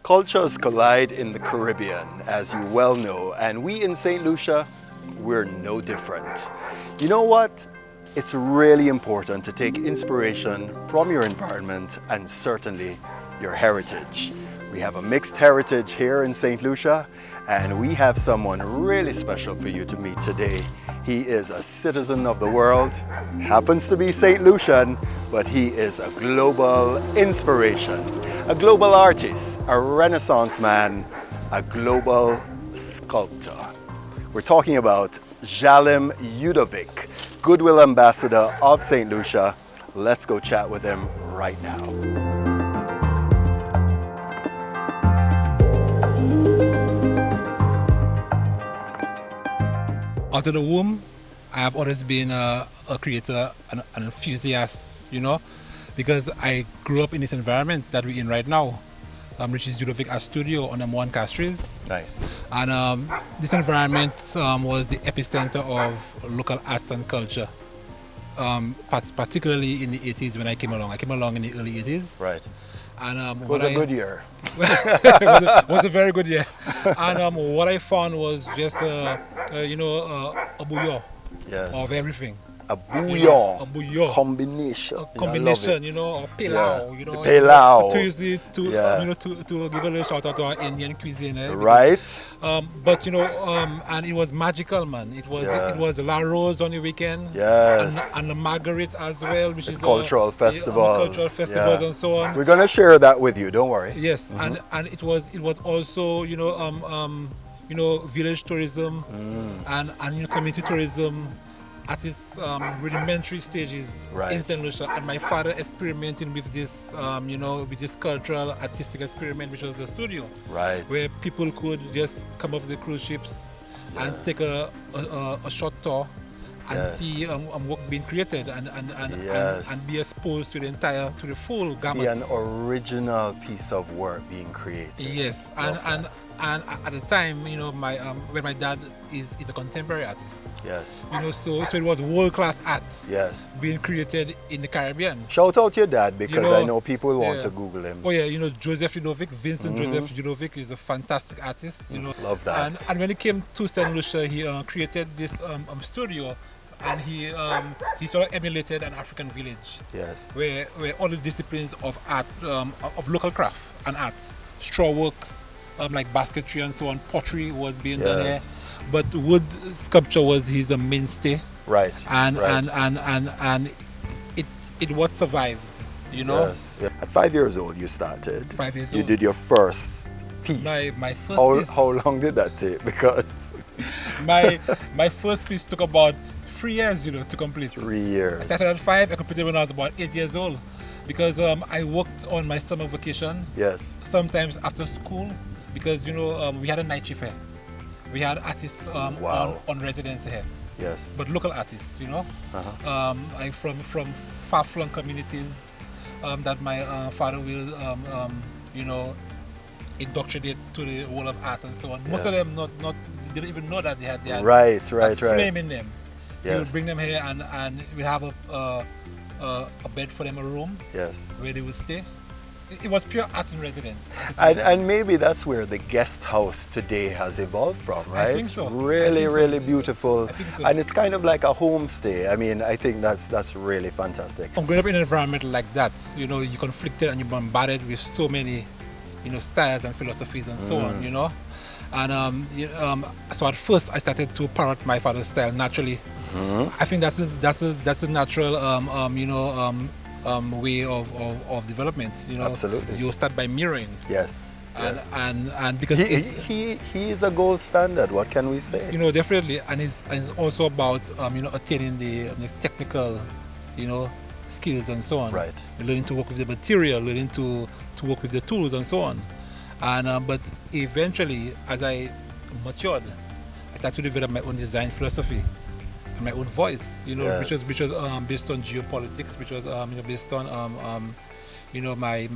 Cultures collide in the Caribbean, as you well know, and we in St. Lucia, we're no different. You know what? It's really important to take inspiration from your environment and certainly your heritage. We have a mixed heritage here in St. Lucia, and we have someone really special for you to meet today. He is a citizen of the world, happens to be St. Lucian, but he is a global inspiration, a global artist, a Renaissance man, a global sculptor. We're talking about Jallim Eudovic, Goodwill Ambassador of St. Lucia. Let's go chat with him right now. Out of the womb, I have always been a creator, an enthusiast, you know, because I grew up in this environment that we're in right now, which is Eudovic Art Studio on M1 Castries. Nice. And this environment was the epicenter of local arts and culture, particularly in the 80s when I came along. I came along in the early 80s. Right. And it was a good year. It was a very good year. And what I found was just, a bouillon of everything. A bouillon. A bouillon. Combination. A combination, or pilau, Pilau. To give a little shout out to our Indian cuisine. Right. But and it was magical, man. It was La Rose on the weekend. Yes. And the Marguerite as well, which is cultural festivals. Cultural festivals and so on. We're gonna share that with you. Don't worry. Yes, and it was also village tourism and community tourism at its rudimentary stages in St. Lucia, and my father experimenting with this, with this cultural artistic experiment, which was the studio, where people could just come off the cruise ships and take a short tour and see work being created and be exposed to the full gamut. See an original piece of work being created. Yes, and at the time, when my dad is a contemporary artist. Yes. So it was world-class art. Yes. Being created in the Caribbean. Shout out your dad, because I know people want to Google him. Oh yeah, Joseph Eudovic, Vincent Joseph Eudovic is a fantastic artist. Love that. And when he came to St. Lucia, he created this studio. And he sort of emulated an African village, where all the disciplines of art, of local craft and art, straw work, like basketry and so on, pottery was being done here, but wood sculpture was his mainstay. Right. And it what survived, Yes. Yeah. At 5 years old, you started. 5 years old. You did your first piece. My first piece. How long did that take? Because my first piece took about 3 years, to complete. 3 years. I started at 5. I completed when I was about 8 years old, because I worked on my summer vacation. Yes. Sometimes after school, because we had a night shift here. We had artists on residence here. Yes. But local artists, like from far-flung communities that my father will indoctrinate to the world of art and so on. Most of them not didn't even know that they had flame in them. Yes. We would bring them here and we have a bed for them, a room where they would stay. It was pure art in residence. And maybe that's where the guest house today has evolved from, right? I think so. Really beautiful. I think so. And it's kind of like a homestay. I mean, I think that's really fantastic. I'm growing up in an environment like that. You're conflicted and you're bombarded with so many, styles and philosophies and so on, And so at first I started to parrot my father's style naturally. I think that's a natural way of development. Absolutely. You start by mirroring. Yes. And because he is a gold standard. What can we say? Definitely, and it's also about attaining the technical, skills and so on. Right. Learning to work with the material, learning to work with the tools and so on. And but eventually, as I matured, I started to develop my own design philosophy and my own voice. Which was based on geopolitics, which was based on my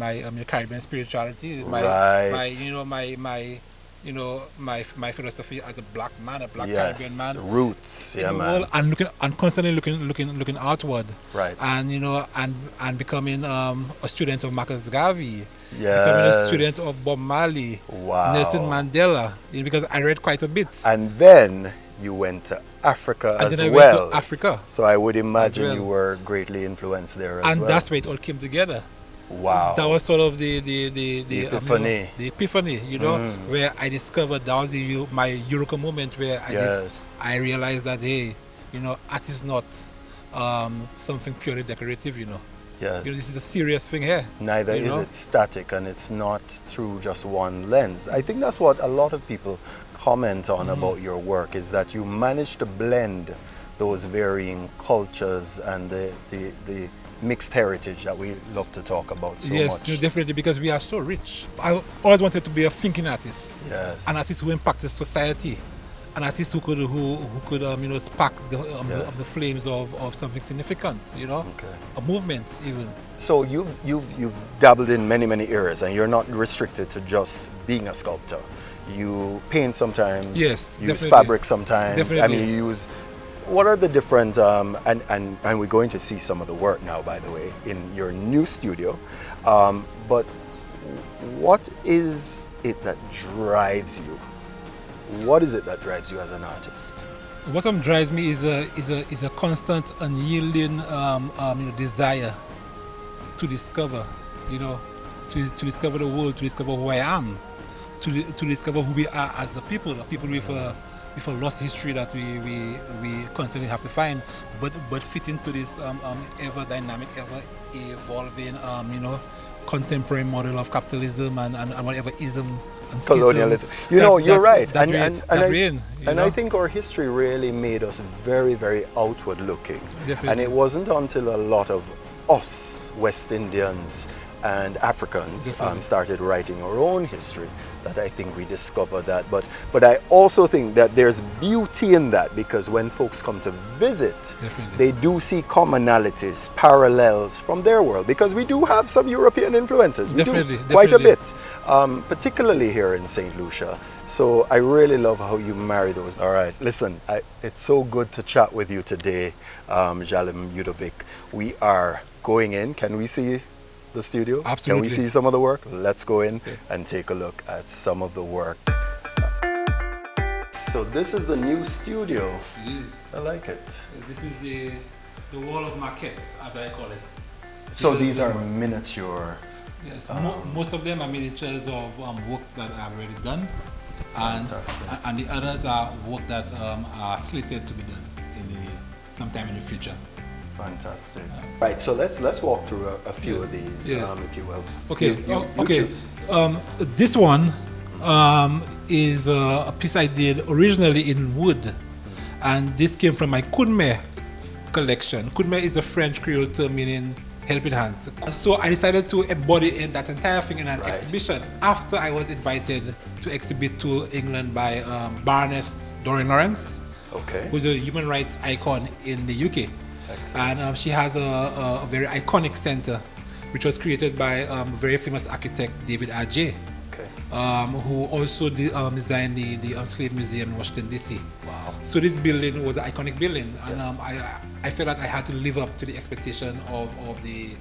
Caribbean spirituality, my you know, my philosophy as a black man, a black Yes, Caribbean man. roots, In yeah, the man. world, and constantly looking outward. Right. And you know, and becoming a student of Marcus Garvey. Becoming a student Yes. of Bob Marley, Wow. Nelson Mandela, you know, because I read quite a bit. And then you went to Africa And as then I well. went to Africa. So I would imagine well. you were greatly influenced there as And well. that's where it all came together. Wow. That was sort of the epiphany. the epiphany, you know, where I discovered that was my eureka moment where I realized that, hey, you know, art is not something purely decorative, you know. Yes. You know, this is a serious thing here. Neither you is know? it static, and it's not through just one lens. I think that's what a lot of people comment on about your work, is that you manage to blend those varying cultures and the mixed heritage that we love to talk about so Yes, much. no, definitely, because we are so rich. I've always wanted to be a thinking artist. Yes. An artist who impacted society. An artist who could you know, spark the flames of something significant, you know, Okay. a movement even. So you've dabbled in many areas, and you're not restricted to just being a sculptor. You paint sometimes. Yes, You use definitely. fabric sometimes. I Definitely. mean, you use. What are the different? And we're going to see some of the work now, by the way, in your new studio. But what is it that drives you? What is it that drives you as an artist? What drives me is a constant, unyielding you know, desire to discover, you know, to discover the world, to discover who I am, to discover who we are as a people with a lost history that we constantly have to find, but fit into this ever dynamic, ever evolving, you know, contemporary model of capitalism and whatever ism. And Colonialism. You know, you're right. And I think our history really made us very outward looking. Definitely. And it wasn't until a lot of us, West Indians and Africans, started writing our own history that I think we discovered that. But I also think that there's beauty in that, because when folks come to visit, Definitely. they do see commonalities, parallels from their world, because we do have some European influences. We Definitely, do quite a definitely. bit, particularly here in St. Lucia. So I really love how you marry those. All right, listen, it's so good to chat with you today, Jallim Eudovic. We are going in. Can we see the studio? Absolutely. Can we see some of the work? Let's go in and take a look at some of the work. So this is the new studio. It is. I like it. This is the wall of maquettes, as I call it. So these are miniature. Yes, most of them are miniatures of work that I've already done, and the others are work that are slated to be done sometime in the future. Fantastic. Right, so let's walk through a few of these, if you will. Okay. You Okay. choose. This one is a piece I did originally in wood, and this came from my Kunme collection. Kunme is a French Creole term meaning helping hands. So I decided to embody that entire thing in an exhibition after I was invited to exhibit to England by Baroness Doreen Lawrence, Okay. who's a human rights icon in the UK. Excellent. And she has a very iconic center, which was created by very famous architect David Adjaye, Okay. who also designed the Slave Museum in Washington, D.C. Wow. So this building was an iconic building, and I felt that I had to live up to the expectation of the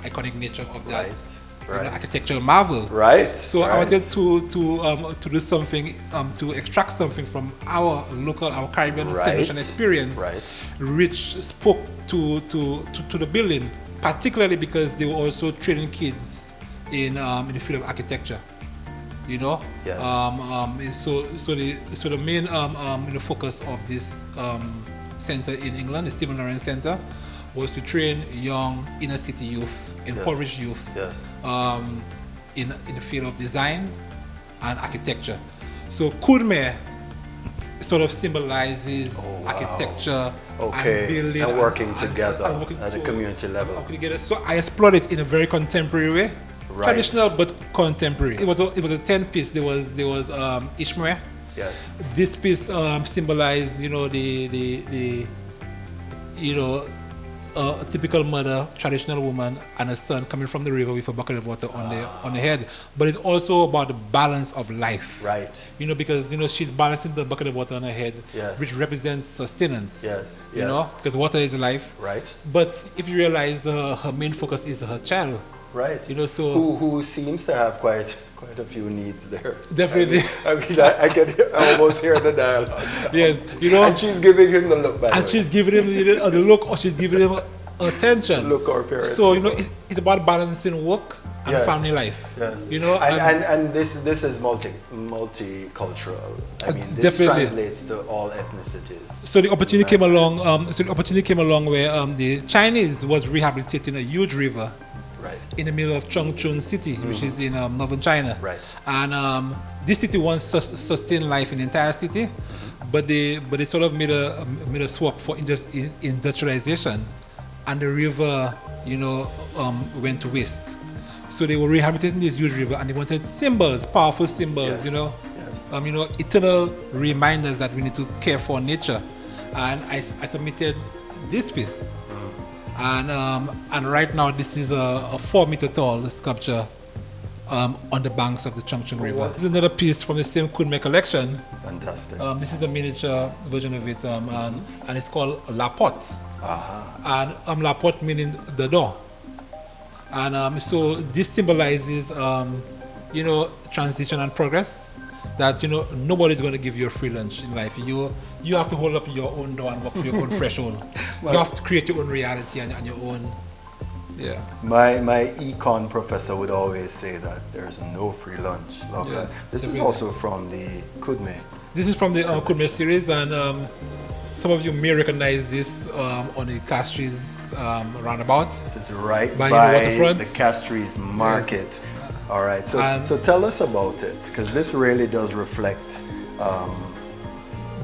iconic nature of that architectural marvel. Right. So I wanted to do something, to extract something from our local, our Caribbean celebration experience, which spoke to the building, particularly because they were also training kids in the field of architecture. You know. Yes. So the main focus of this center in England, the Stephen Lawrence Center, was to train young inner city youth, impoverished youth, in the field of design and architecture. So Kurme sort of symbolizes architecture and building and working together at a community level. Working together. So I explored it in a very contemporary way, traditional but contemporary. It was a 10-piece. There was Ishmael. Yes. This piece symbolized, the a typical mother, traditional woman, and a son coming from the river with a bucket of water on the head. But it's also about the balance of life. Right. You know, because she's balancing the bucket of water on her head, Yes. which represents sustenance. Yes. You know, because water is life. Right. But if you realize her main focus is her child. Right. You know, so who seems to have quite a few needs there. Definitely. I can almost hear the dialogue. Yes, you know. And she's giving him the look. And she's giving him the look, or she's giving him attention. Look or parents. So it's about balancing work and family life. Yes. You know, and this is multicultural. I mean, this definitely translates to all ethnicities. So the opportunity came along. Where the Chinese was rehabilitating a huge river. Right. In the middle of Chongqing City, which is in northern China. Right. And this city once sustained life in the entire city, but they sort of made a swap for industrialization, and the river, went to waste. So they were rehabilitating this huge river, and they wanted symbols, powerful symbols, Yes. Eternal reminders that we need to care for nature. And I submitted this piece. And right now this is a 4 meter tall sculpture on the banks of the Chongqing River. This is another piece from the same Kunme collection. Fantastic. This is a miniature version of it, and it's called La Porte. And La Porte meaning the door. And so this symbolizes, transition and progress. That nobody's going to give you a free lunch in life. You have to hold up your own door and work for your own threshold. You have to create your own reality and your own. Yeah. My econ professor would always say that there's no free lunch. Yes, this is also from the Kudme. This is from the Kudme series, and some of you may recognize this on the Castries roundabout. This is right by the waterfront. The Castries market. Yes. All right, so tell us about it, because this really does reflect.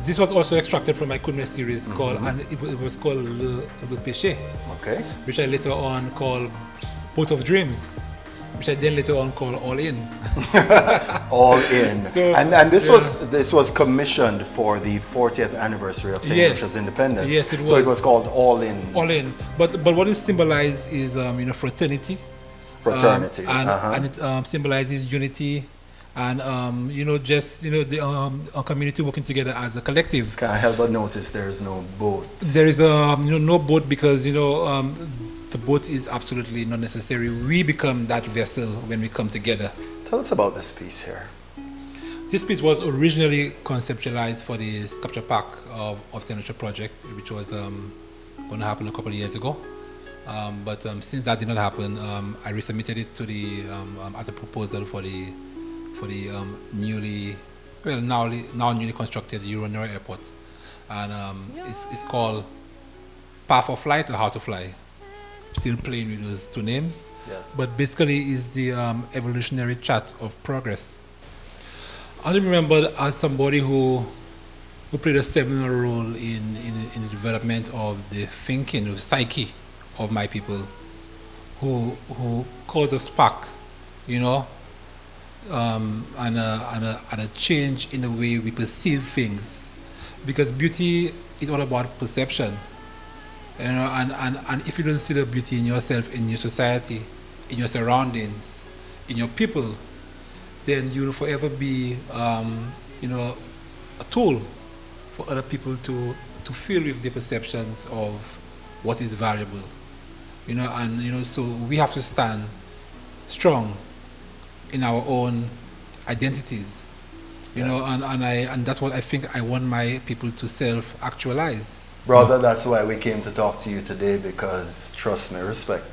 This was also extracted from my Kunme series and it was called Le Péché, okay, which I later on called Boat of Dreams, which I then later on called All In. All In. So, and this was commissioned for the 40th anniversary of St. Lucia's independence. Yes, it was. So it was called All In. All In. But what it symbolizes is fraternity. Fraternity. And it symbolizes unity, and the community working together as a collective. Can't help but notice there is no boat. There is no boat because the boat is absolutely not necessary. We become that vessel when we come together. Tell us about this piece here. This piece was originally conceptualized for the sculpture park of St. Lucia project, which was going to happen a couple of years ago. But since that did not happen, I resubmitted it to the as a proposal for the now newly constructed Euro Airport, and it's called Path of Flight or How to Fly. Still playing with those two names, yes. But basically is the evolutionary chart of progress. I remember as somebody who played a seminal role in the development of the thinking, the psyche of my people, who caused a spark, and a change in the way we perceive things, because beauty is all about perception, and if you don't see the beauty in yourself, in your society, in your surroundings, in your people, then you will forever be a tool for other people to fill with their perceptions of what is valuable. So we have to stand strong in our own identities, and that's what I think I want my people to self-actualize. Brother, that's why we came to talk to you today, because trust me, respect.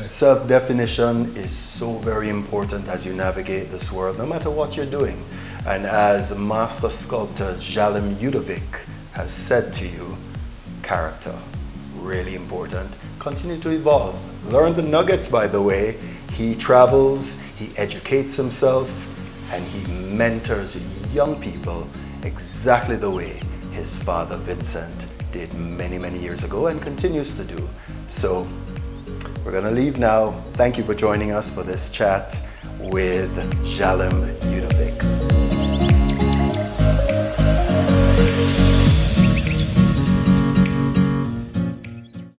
Self-definition is so very important as you navigate this world, no matter what you're doing. And as master sculptor Jallim Eudovic has said to you, character, really important. Continue to evolve. Learn the nuggets, by the way. He travels, he educates himself, and he mentors young people exactly the way his father Vincent did many, many years ago and continues to do. So we're going to leave now. Thank you for joining us for this chat with Jallim Eudovic.